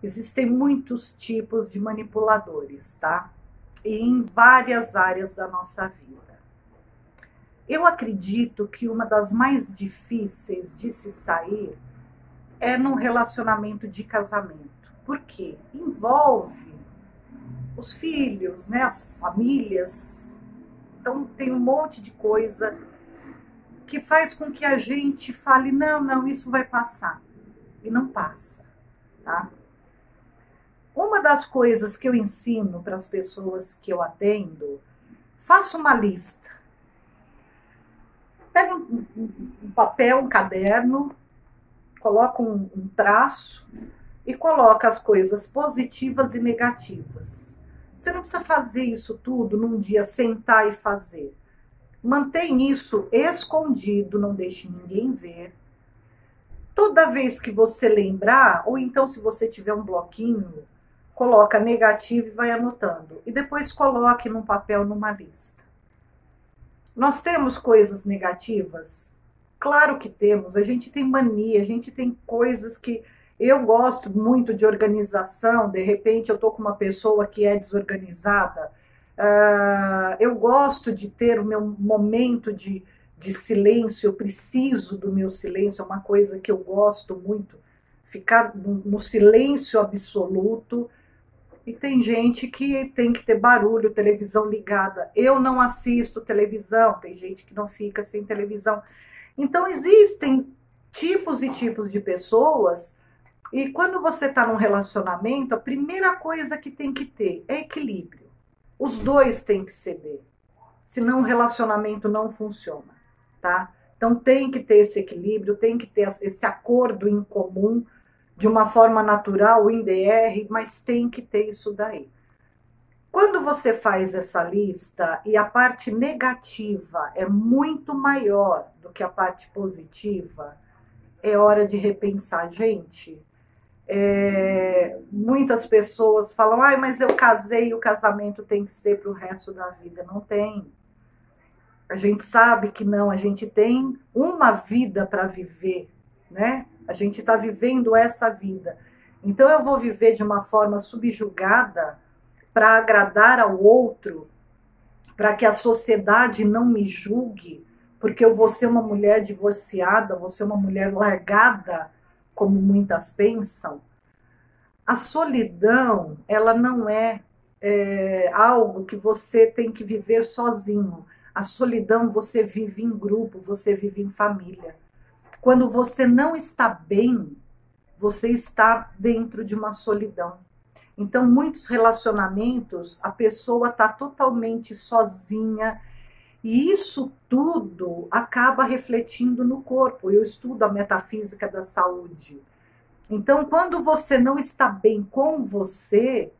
Existem muitos tipos de manipuladores, tá? E em várias áreas da nossa vida. Eu acredito que uma das mais difíceis de se sair é num relacionamento de casamento. Por quê? Envolve os filhos, né, as famílias. Então tem um monte de coisa que faz com que a gente fale, não, isso vai passar. E não passa, tá? Uma das coisas que eu ensino para as pessoas que eu atendo, faça uma lista. Pega um papel, um caderno, coloca um traço e coloca as coisas positivas e negativas. Você não precisa fazer isso tudo num dia, sentar e fazer. Mantém isso escondido, não deixe ninguém ver. Toda vez que você lembrar, ou então se você tiver um bloquinho, coloca negativo e vai anotando. E depois coloque num papel, numa lista. Nós temos coisas negativas? Claro que temos. A gente tem mania, a gente tem coisas que... Eu gosto muito de organização, de repente eu estou com uma pessoa que é desorganizada. Eu gosto de ter o meu momento de silêncio, eu preciso do meu silêncio, é uma coisa que eu gosto muito, ficar no silêncio absoluto. E tem gente que tem que ter barulho, televisão ligada. Eu não assisto televisão, tem gente que não fica sem televisão. Então existem tipos e tipos de pessoas, e quando você está num relacionamento, a primeira coisa que tem que ter é equilíbrio. Os dois têm que ceder, senão o relacionamento não funciona, tá? Então tem que ter esse equilíbrio, tem que ter esse acordo em comum, de uma forma natural, em DR, mas tem que ter isso daí. Quando você faz essa lista e a parte negativa é muito maior do que a parte positiva, é hora de repensar. Gente, muitas pessoas falam, mas eu casei e o casamento tem que ser para o resto da vida. Não tem. A gente sabe que não, a gente tem uma vida para viver, né? A gente está vivendo essa vida. Então eu vou viver de uma forma subjugada para agradar ao outro, para que a sociedade não me julgue, porque eu vou ser uma mulher divorciada, vou ser uma mulher largada, como muitas pensam. A solidão, ela não é algo que você tem que viver sozinho. A solidão você vive em grupo, você vive em família. Quando você não está bem, você está dentro de uma solidão. Então, muitos relacionamentos, a pessoa está totalmente sozinha, e isso tudo acaba refletindo no corpo. Eu estudo a metafísica da saúde. Então, quando você não está bem com você,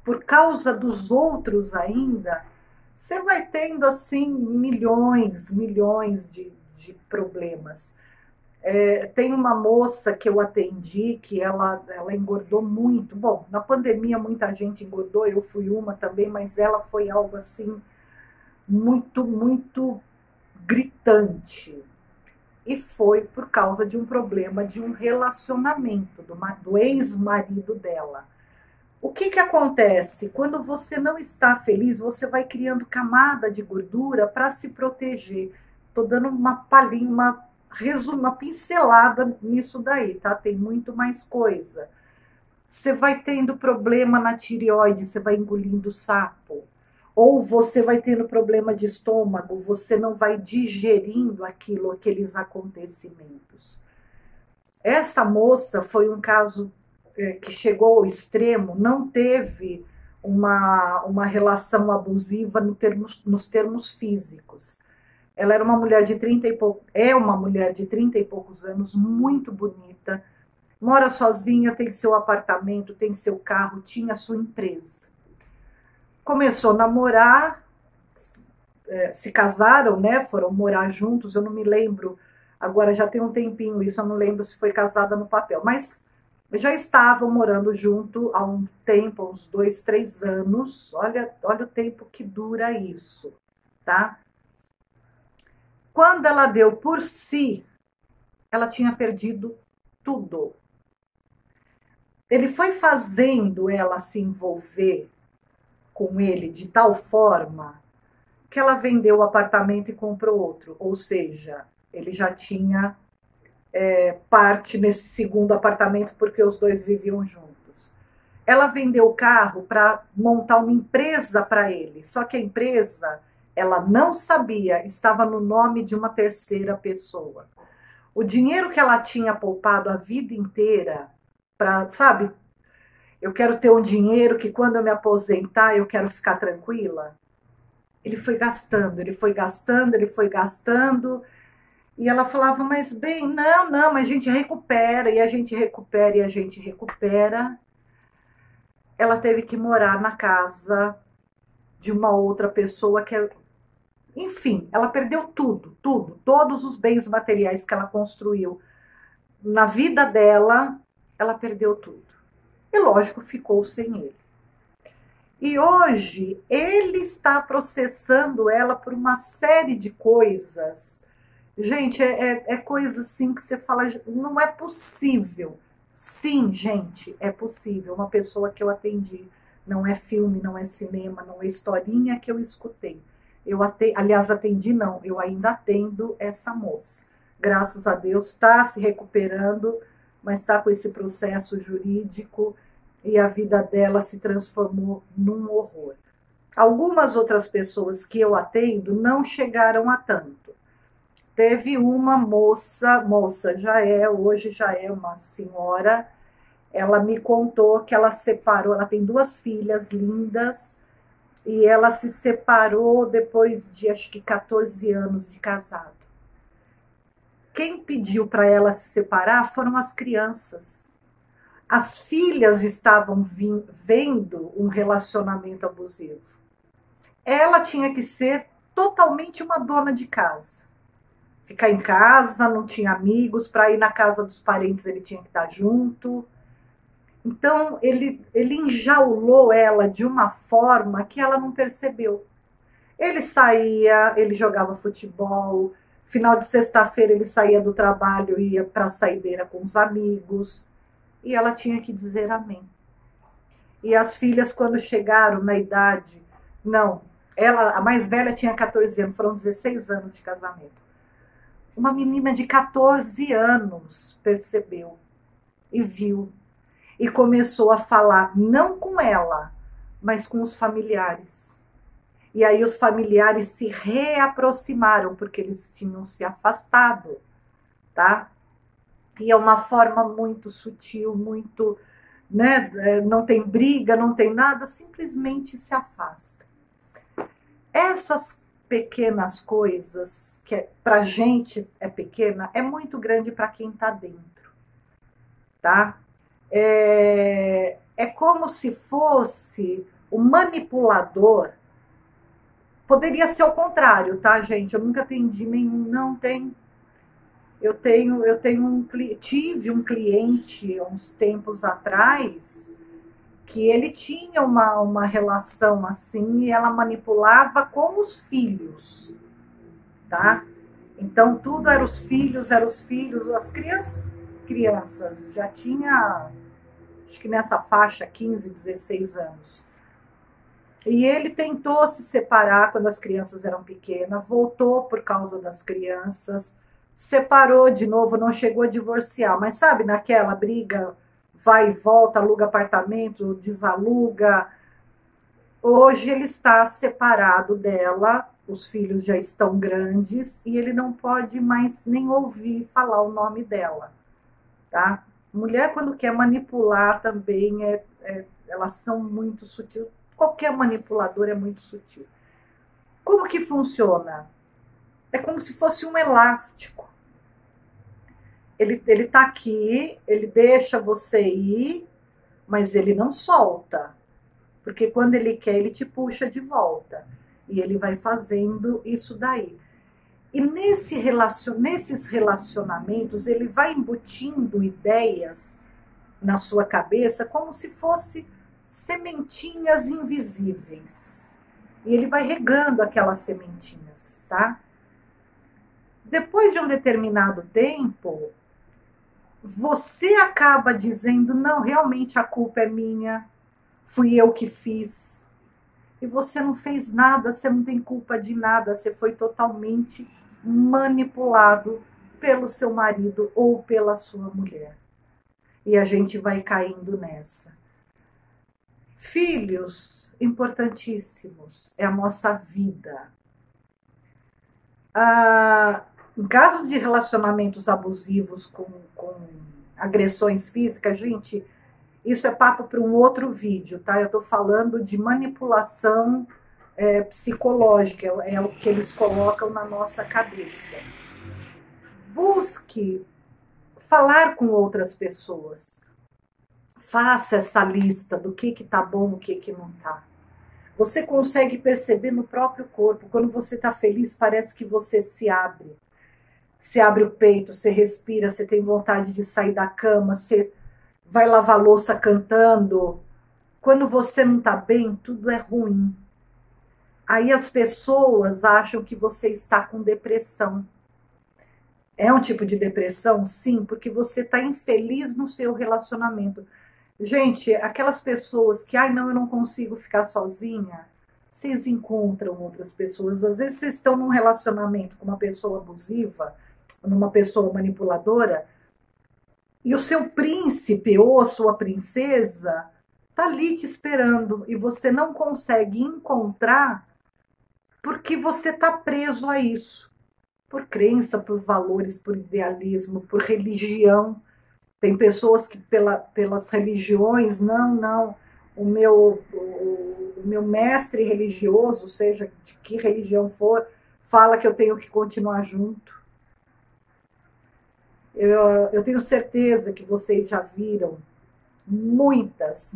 por causa dos outros ainda, você vai tendo assim milhões de problemas. Tem uma moça que eu atendi que ela engordou muito. Bom, na pandemia muita gente engordou, eu fui uma também, mas ela foi algo assim muito gritante. E foi por causa de um problema de um relacionamento do ex-marido dela. O que acontece? Quando você não está feliz, você vai criando camada de gordura para se proteger. Estou dando uma palhinha, uma pincelada nisso daí, tá? Tem muito mais coisa. Você vai tendo problema na tireoide, você vai engolindo sapo. Ou você vai tendo problema de estômago, você não vai digerindo aqueles acontecimentos. Essa moça foi um caso que chegou ao extremo, não teve uma relação abusiva nos termos físicos. Ela era uma mulher de 30 e poucos, é uma mulher de 30 e poucos anos, muito bonita, mora sozinha, tem seu apartamento, tem seu carro, tinha sua empresa. Começou a namorar, se casaram, né? Foram morar juntos, eu não me lembro, agora já tem um tempinho isso, eu não lembro se foi casada no papel, mas já estavam morando junto há um tempo, uns 2, 3 anos. Olha o tempo que dura isso, tá? Quando ela deu por si, ela tinha perdido tudo. Ele foi fazendo ela se envolver com ele de tal forma que ela vendeu o apartamento e comprou outro. Ou seja, ele já tinha parte nesse segundo apartamento porque os dois viviam juntos. Ela vendeu o carro para montar uma empresa para ele. Só que a empresa, ela não sabia, estava no nome de uma terceira pessoa. O dinheiro que ela tinha poupado a vida inteira para, sabe, eu quero ter um dinheiro que quando eu me aposentar eu quero ficar tranquila. Ele foi gastando, ele foi gastando, ele foi gastando. E ela falava, mas bem, não, não, mas a gente recupera, e a gente recupera, e a gente recupera. Ela teve que morar na casa de uma outra pessoa que, enfim, ela perdeu tudo, tudo, todos os bens materiais que ela construiu na vida dela, ela perdeu tudo. E lógico, ficou sem ele. E hoje ele está processando ela por uma série de coisas. Gente, é coisa assim que você fala, não é possível. Sim, gente, é possível. Uma pessoa que eu atendi, não é filme, não é cinema, não é historinha que eu escutei. Aliás, atendi não, eu ainda atendo essa moça. Graças a Deus, está se recuperando, mas está com esse processo jurídico e a vida dela se transformou num horror. Algumas outras pessoas que eu atendo não chegaram a tanto. Teve uma moça hoje já é uma senhora, ela me contou que ela separou, ela tem 2 filhas lindas, e ela se separou depois de acho que 14 anos de casado. Quem pediu para ela se separar foram as crianças. As filhas estavam vendo um relacionamento abusivo. Ela tinha que ser totalmente uma dona de casa. Ficar em casa, não tinha amigos, para ir na casa dos parentes ele tinha que estar junto. Então ele enjaulou ela de uma forma que ela não percebeu. Ele saía, ele jogava futebol, final de sexta-feira ele saía do trabalho e ia para a saideira com os amigos, e ela tinha que dizer amém. E as filhas, quando chegaram na idade, não, ela, a mais velha tinha 14 anos, foram 16 anos de casamento. Uma menina de 14 anos percebeu e viu e começou a falar, não com ela, mas com os familiares. E aí os familiares se reaproximaram, porque eles tinham se afastado, tá? E é uma forma muito sutil, muito, né? Não tem briga, não tem nada, simplesmente se afasta. Essas pequenas coisas, que pra gente é pequena, é muito grande para quem tá dentro, tá? É como se fosse o manipulador. Poderia ser o contrário, tá, gente? Eu nunca atendi nenhum, não tem. Tive um cliente uns tempos atrás que ele tinha uma relação assim e ela manipulava com os filhos, tá? Então tudo eram os filhos, as crianças já tinha, acho que nessa faixa 15, 16 anos. E ele tentou se separar quando as crianças eram pequenas, voltou por causa das crianças, separou de novo, não chegou a divorciar, mas sabe, naquela briga, vai e volta, aluga apartamento, desaluga. Hoje ele está separado dela, os filhos já estão grandes e ele não pode mais nem ouvir falar o nome dela, tá? Mulher, quando quer manipular também, elas são muito sutis. Qualquer manipulador é muito sutil. Como que funciona? É como se fosse um elástico. Ele tá aqui, ele deixa você ir, mas ele não solta. Porque quando ele quer, ele te puxa de volta. E ele vai fazendo isso daí. E nesses relacionamentos, ele vai embutindo ideias na sua cabeça como se fosse sementinhas invisíveis. E ele vai regando aquelas sementinhas, tá? Depois de um determinado tempo, você acaba dizendo, não, realmente a culpa é minha, fui eu que fiz. E você não fez nada, você não tem culpa de nada, você foi totalmente manipulado pelo seu marido ou pela sua mulher. E a gente vai caindo nessa. Filhos, importantíssimos, é a nossa vida. Em casos de relacionamentos abusivos com agressões físicas, gente, isso é papo para um outro vídeo, tá? Eu tô falando de manipulação psicológica, é o que eles colocam na nossa cabeça. Busque falar com outras pessoas. Faça essa lista do que tá bom, o que não tá. Você consegue perceber no próprio corpo. Quando você tá feliz, parece que você se abre. Você abre o peito, você respira, você tem vontade de sair da cama, você vai lavar a louça cantando. Quando você não tá bem, tudo é ruim. Aí as pessoas acham que você está com depressão. É um tipo de depressão? Sim, porque você está infeliz no seu relacionamento. Gente, aquelas pessoas que, ai, não, eu não consigo ficar sozinha, vocês encontram outras pessoas. Às vezes vocês estão num relacionamento com uma pessoa abusiva, numa pessoa manipuladora, e o seu príncipe ou a sua princesa tá ali te esperando e você não consegue encontrar porque você tá preso a isso. Por crença, por valores, por idealismo, por religião. Tem pessoas que pelas religiões, não, o meu mestre religioso, seja de que religião for, fala que eu tenho que continuar junto. Eu tenho certeza que vocês já viram muitas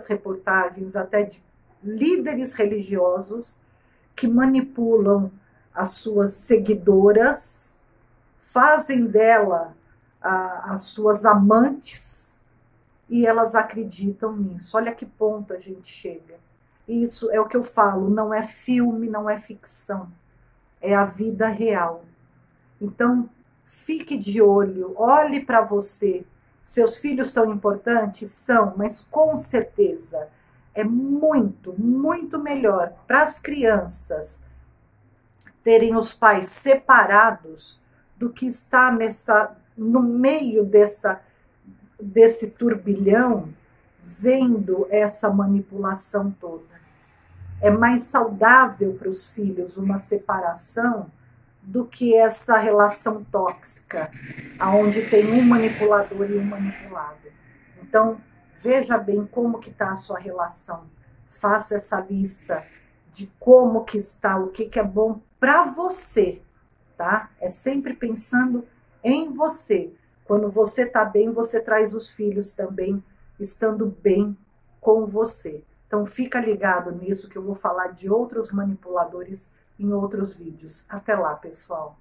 reportagens, até de líderes religiosos que manipulam as suas seguidoras, fazem dela as suas amantes e elas acreditam nisso. Olha que ponto a gente chega. Isso é o que eu falo, não é filme, não é ficção, é a vida real. Então, fique de olho, olhe para você. Seus filhos são importantes? São, mas com certeza é muito melhor para as crianças terem os pais separados do que estar no meio desse turbilhão, vendo essa manipulação toda. É mais saudável para os filhos uma separação do que essa relação tóxica, onde tem um manipulador e um manipulado. Então, veja bem como que está a sua relação. Faça essa lista de como que está, o que é bom para você, tá? É sempre pensando em você. Quando você está bem, você traz os filhos também estando bem com você. Então fica ligado nisso que eu vou falar de outros manipuladores em outros vídeos. Até lá, pessoal!